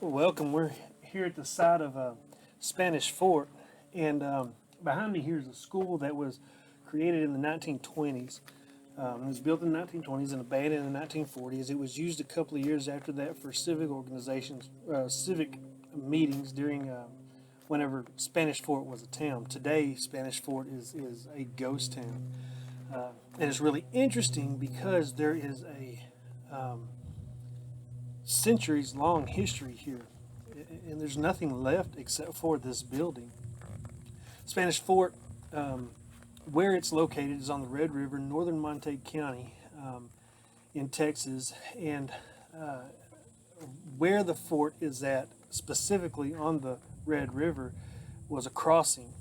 Welcome. We're here at the site of a Spanish fort, and behind me here is a school that was created in the 1920s. It was built in the 1920s and abandoned in the 1940s. It was used a couple of years after that for civic organizations, civic meetings during whenever Spanish Fort was a town. Today, Spanish Fort is a ghost town, and it's really interesting because there is a centuries long history here, and there's nothing left except for this building. Spanish Fort, where it's located, is on the Red River, northern Montague County, in Texas, and where the fort is at, specifically on the Red River, was a crossing.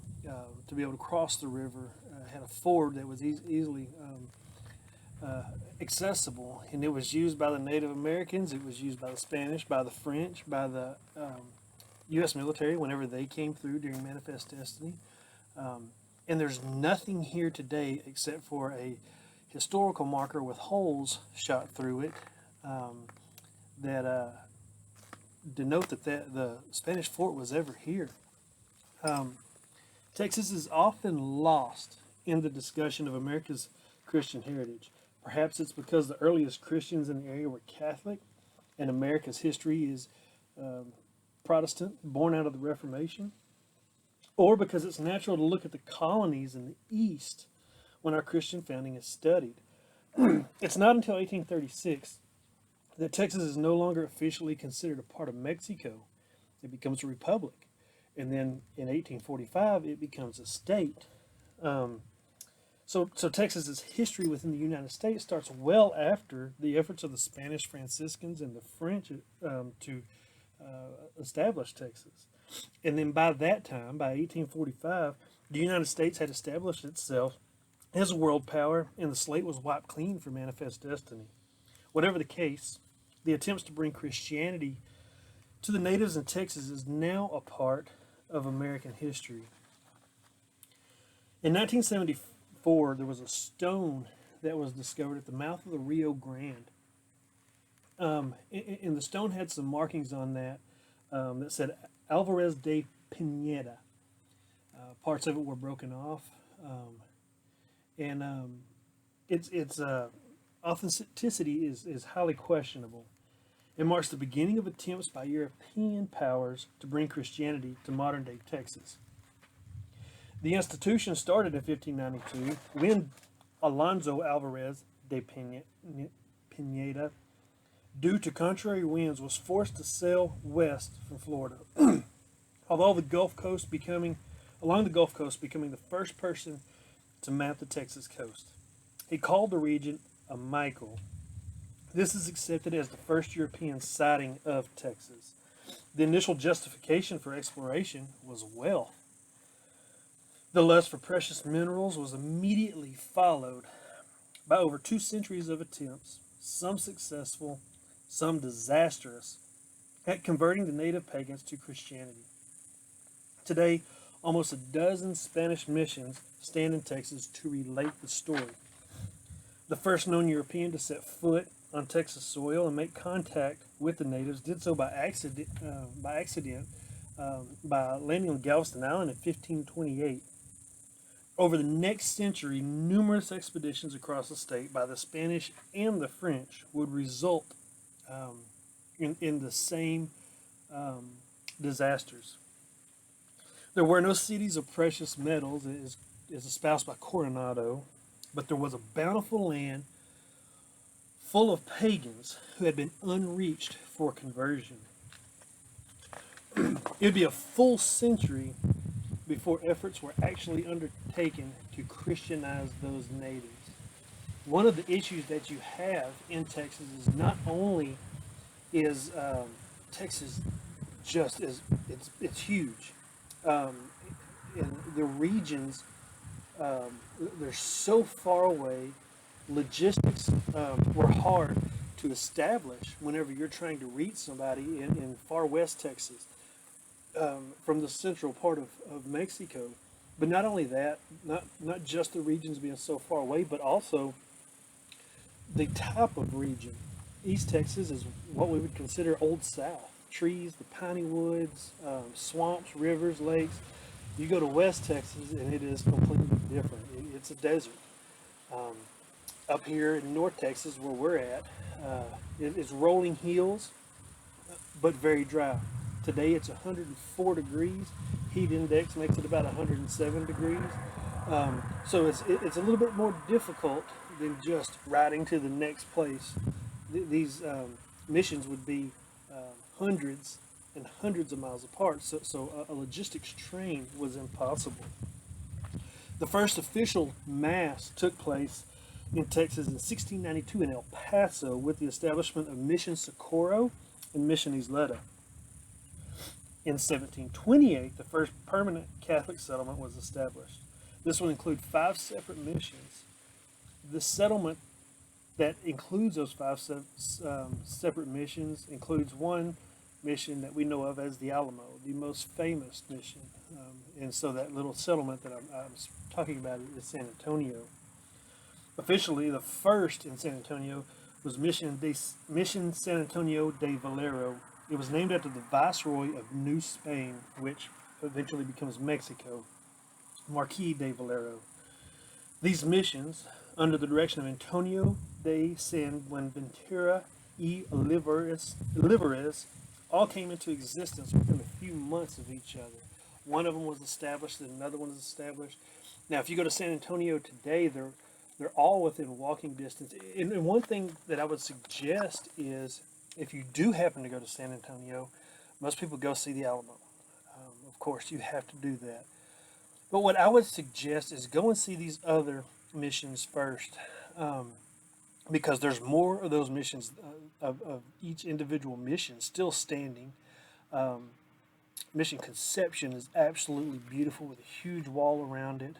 To be able to cross the river, had a ford that was easily accessible, and it was used by the Native Americans. It was used by the Spanish, by the French, by the U.S. military whenever they came through during Manifest Destiny. And there's nothing here today except for a historical marker with holes shot through it that denote that the Spanish fort was ever here. Texas is often lost in the discussion of America's Christian heritage. Perhaps it's because the earliest Christians in the area were Catholic, and America's history is Protestant, born out of the Reformation, or because it's natural to look at the colonies in the East when our Christian founding is studied. It's not until 1836 that Texas is no longer officially considered a part of Mexico. It becomes a republic. And then in 1845, it becomes a state. So Texas's history within the United States starts well after the efforts of the Spanish Franciscans and the French to establish Texas. And then by that time, by 1845, the United States had established itself as a world power, and the slate was wiped clean for Manifest Destiny. Whatever the case, the attempts to bring Christianity to the natives in Texas is now a part of American history. In 1974, there was a stone that was discovered at the mouth of the Rio Grande. And the stone had some markings on that that said Alvarez de Pineda. Parts of it were broken off, and its authenticity is highly questionable. It marks the beginning of attempts by European powers to bring Christianity to modern day Texas. The institution started in 1592 when Alonso Alvarez de Pineda, due to contrary winds, was forced to sail west from Florida. Although along the Gulf Coast, becoming the first person to map the Texas coast. He called the region a Michael. This is accepted as the first European sighting of Texas. The initial justification for exploration was wealth. The lust for precious minerals was immediately followed by over 2 centuries of attempts, some successful, some disastrous, at converting the native pagans to Christianity. Today, almost a dozen Spanish missions stand in Texas to relate the story. The first known European to set foot on Texas soil and make contact with the natives did so by accident, by landing on Galveston Island in 1528. Over the next century, numerous expeditions across the state by the Spanish and the French would result in the same disasters. There were no cities of precious metals, as espoused by Coronado, but there was a bountiful land full of pagans who had been unreached for conversion. It would be a full century before efforts were actually undertaken to Christianize those natives. One of the issues that you have in Texas is not only is Texas just is it's huge, and the regions they're so far away. Logistics were hard to establish whenever you're trying to reach somebody in far west Texas, from the central part of Mexico. But not only that, not just the regions being so far away, but also the type of region. East Texas is what we would consider Old South. trees, the piney woods, swamps, rivers, lakes. You go to West Texas, and it is completely different. It's a desert. Um, Up here in North Texas, where we're at, it's rolling hills, but very dry. Today it's 104 degrees. Heat index makes it about 107 degrees. So it's a little bit more difficult than just riding to the next place. These missions would be hundreds and hundreds of miles apart, so a logistics train was impossible. The first official mass took place in Texas in 1692 in El Paso with the establishment of Mission Socorro and Mission Isleta. In 1728, the first permanent Catholic settlement was established. This would include 5 separate missions. The settlement that includes those 5 separate missions includes one mission that we know of as the Alamo, the most famous mission. And so that little settlement that I'm talking about is San Antonio. Officially, the first in San Antonio was Mission San Antonio de Valero. It was named after the Viceroy of New Spain, which eventually becomes Mexico, Marquis de Valero. These missions, under the direction of Antonio de San Buenaventura y Olivares, all came into existence within a few months of each other. One of them was established, and another one was established. Now, if you go to San Antonio today, they're all within walking distance. And one thing that I would suggest is, if you do happen to go to San Antonio, most people go see the Alamo. Of course, you have to do that. But what I would suggest is go and see these other missions first, because there's more of those missions, of each individual mission still standing. Mission Conception is absolutely beautiful with a huge wall around it.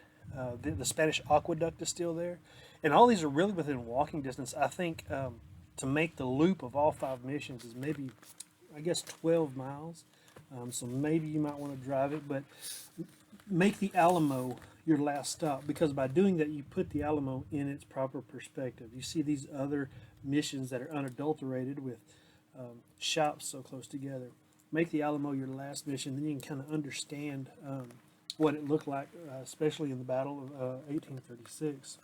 The Spanish Aqueduct is still there. And all these are really within walking distance. I think to make the loop of all 5 missions is maybe, I guess, 12 miles. So maybe you might want to drive it, but make the Alamo your last stop, because by doing that you put the Alamo in its proper perspective. You see these other missions that are unadulterated with shops so close together. Make the Alamo your last mission, then you can kind of understand what it looked like, especially in the Battle of 1836.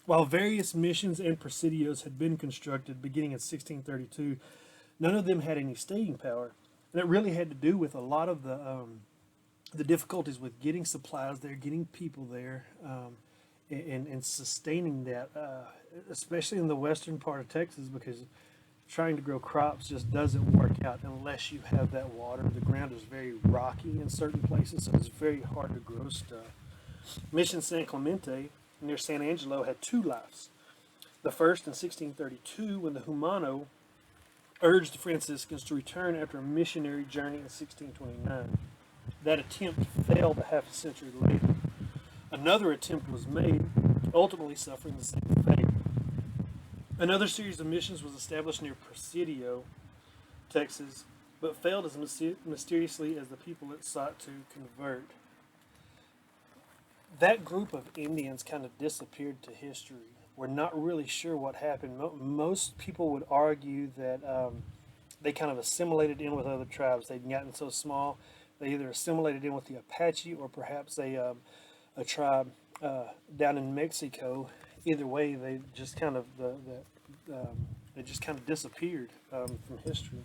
While various missions and presidios had been constructed beginning in 1632, none of them had any staying power. And it really had to do with a lot of the difficulties with getting supplies there, getting people there, and sustaining that, especially in the western part of Texas, because trying to grow crops just doesn't work out unless you have that water. The ground is very rocky in certain places, so it's very hard to grow stuff. Mission San Clemente near San Angelo had 2 lives. The first in 1632, when the Humano urged the Franciscans to return after a missionary journey in 1629. That attempt failed a half a century later. Another attempt was made, ultimately suffering the same fate. Another series of missions was established near Presidio, Texas, but failed as mysteriously as the people it sought to convert. That group of Indians kind of disappeared to history. We're not really sure what happened. Most people would argue that they kind of assimilated in with other tribes. They'd gotten so small, they either assimilated in with the Apache or perhaps a tribe down in Mexico. Either way, they just kind of they just kind of disappeared from history.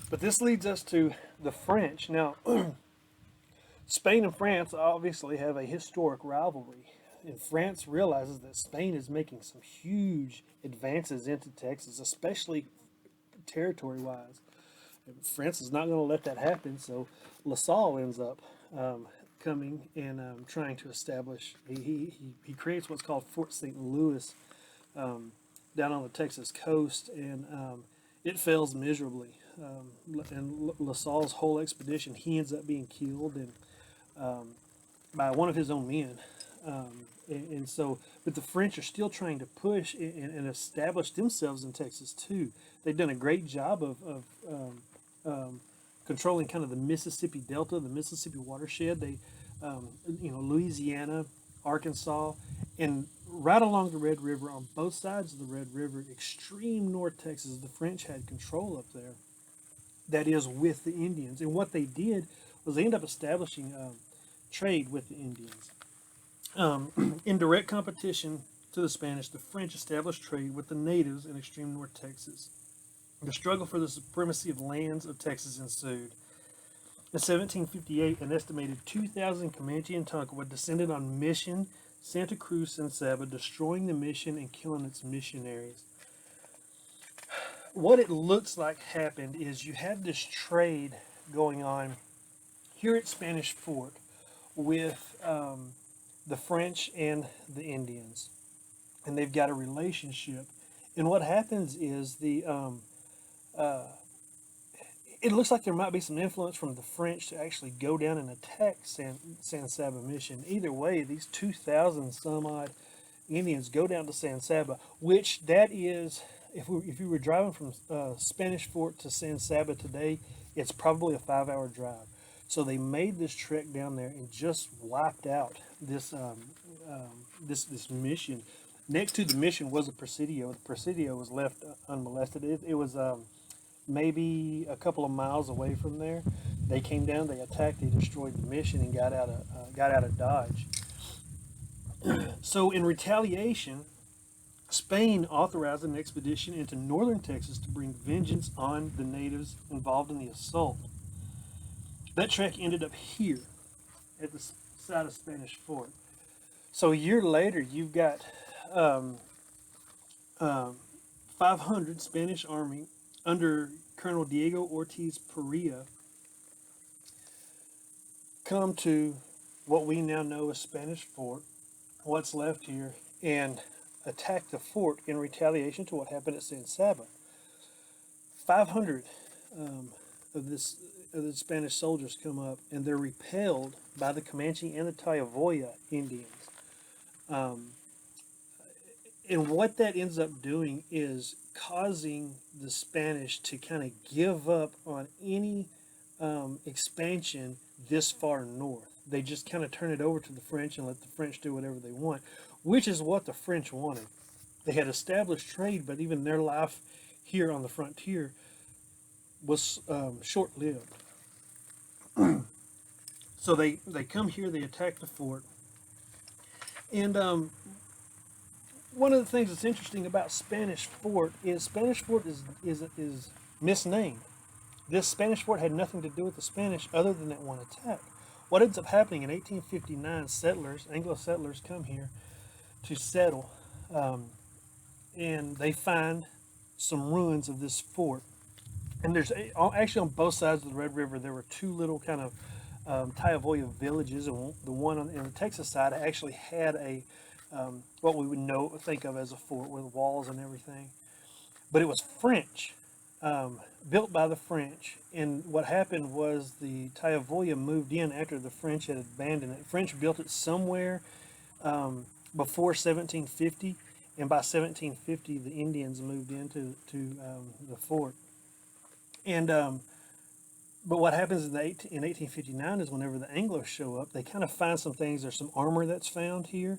But this leads us to the French. Now, Spain and France obviously have a historic rivalry, and France realizes that Spain is making some huge advances into Texas, especially territory-wise. France is not going to let that happen, so La Salle ends up coming and trying to establish. He creates what's called Fort St. Louis down on the Texas coast, and it fails miserably. And La Salle's whole expedition, he ends up being killed and by one of his own men. And so, but the French are still trying to push and establish themselves in Texas too. They've done a great job of controlling kind of the Mississippi Delta, the Mississippi watershed. They, Louisiana, Arkansas, And right along the Red River, on both sides of the Red River, extreme North Texas, the French had control up there. That is with the Indians. And what they did was they ended up establishing trade with the Indians. In direct competition to the Spanish, the French established trade with the natives in extreme North Texas. The struggle for the supremacy of lands of Texas ensued. In 1758, an estimated 2,000 Comanche and Tonkawa descended on Mission Santa Cruz and Saba, destroying the mission and killing its missionaries. What it looks like happened is you had this trade going on here at Spanish Fort with the French and the Indians, and they've got a relationship. And what happens is uh, it looks like there might be some influence from the French to actually go down and attack San Saba mission. Either way, these 2,000 some odd Indians go down to San Saba, which that is, if you were driving from Spanish Fort to San Saba today, it's probably a 5-hour drive. So they made this trek down there and just wiped out this mission. Next to the mission was a presidio. The presidio was left unmolested. It was maybe a couple of miles away from there. They came down, they attacked, they destroyed the mission, and got out of Dodge. So in retaliation, Spain authorized an expedition into northern Texas to bring vengeance on the natives involved in the assault. That trek ended up here at the side of Spanish Fort. So a year later, you've got um, um, 500 Spanish army under Colonel Diego Ortiz Perea come to what we now know as Spanish Fort, what's left here, and attack the fort in retaliation to what happened at San Saba. 500 um, of this of the Spanish soldiers come up, and they're repelled by the Comanche and the Tayavoya Indians. Um, and what that ends up doing is causing the Spanish to kind of give up on any expansion this far north. They just kind of turn it over to the French and let the French do whatever they want, which is what the French wanted. They had established trade, but even their life here on the frontier was short-lived. So they come here, they attack the fort, and one of the things that's interesting about Spanish Fort is Spanish Fort is misnamed. This Spanish fort had nothing to do with the Spanish other than that one attack. What ends up happening in 1859, settlers, Anglo settlers, come here to settle, and they find some ruins of this fort. And there's actually on both sides of the Red River, there were two little kind of Tayavoya villages, and the one on the Texas side actually had a what we would think of as a fort with walls and everything. But it was French, built by the French. And what happened was the Tayavoya moved in after the French had abandoned it. French built it somewhere before 1750, and by 1750 the Indians moved into the fort. And but what happens in 1859 is whenever the Anglos show up, they kind of find some things. There's some armor that's found here,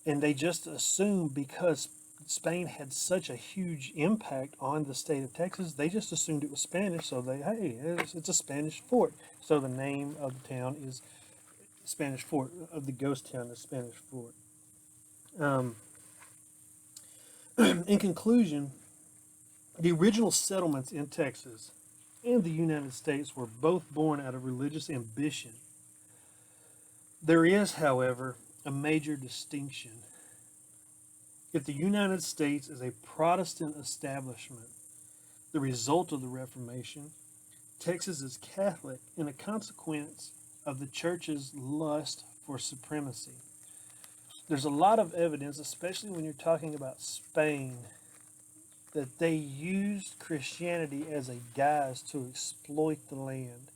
and they just assume because Spain had such a huge impact on the state of Texas, they just assumed it was Spanish. So it's a Spanish fort. So the name of the town is Spanish Fort, of the ghost town is Spanish Fort. In conclusion, the original settlements in Texas and the United States were both born out of religious ambition. There is, however, a major distinction. If the United States is a Protestant establishment, the result of the Reformation, Texas is Catholic in a consequence of the church's lust for supremacy. There's a lot of evidence, especially when you're talking about Spain, that they used Christianity as a guise to exploit the land.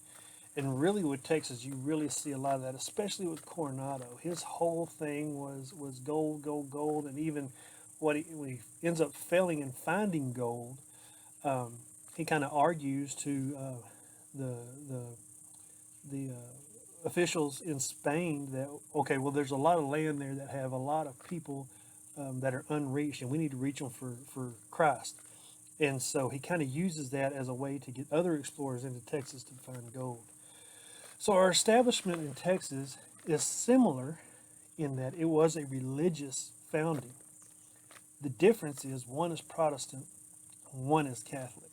And really with Texas, you really see a lot of that, especially with Coronado. His whole thing was gold, gold, gold, and even when he ends up failing and finding gold, he kind of argues to the officials in Spain that, okay, well, there's a lot of land there that have a lot of people that are unreached, and we need to reach them for Christ. And so he kind of uses that as a way to get other explorers into Texas to find gold. So our establishment in Texas is similar in that it was a religious founding. The difference is one is Protestant, one is Catholic.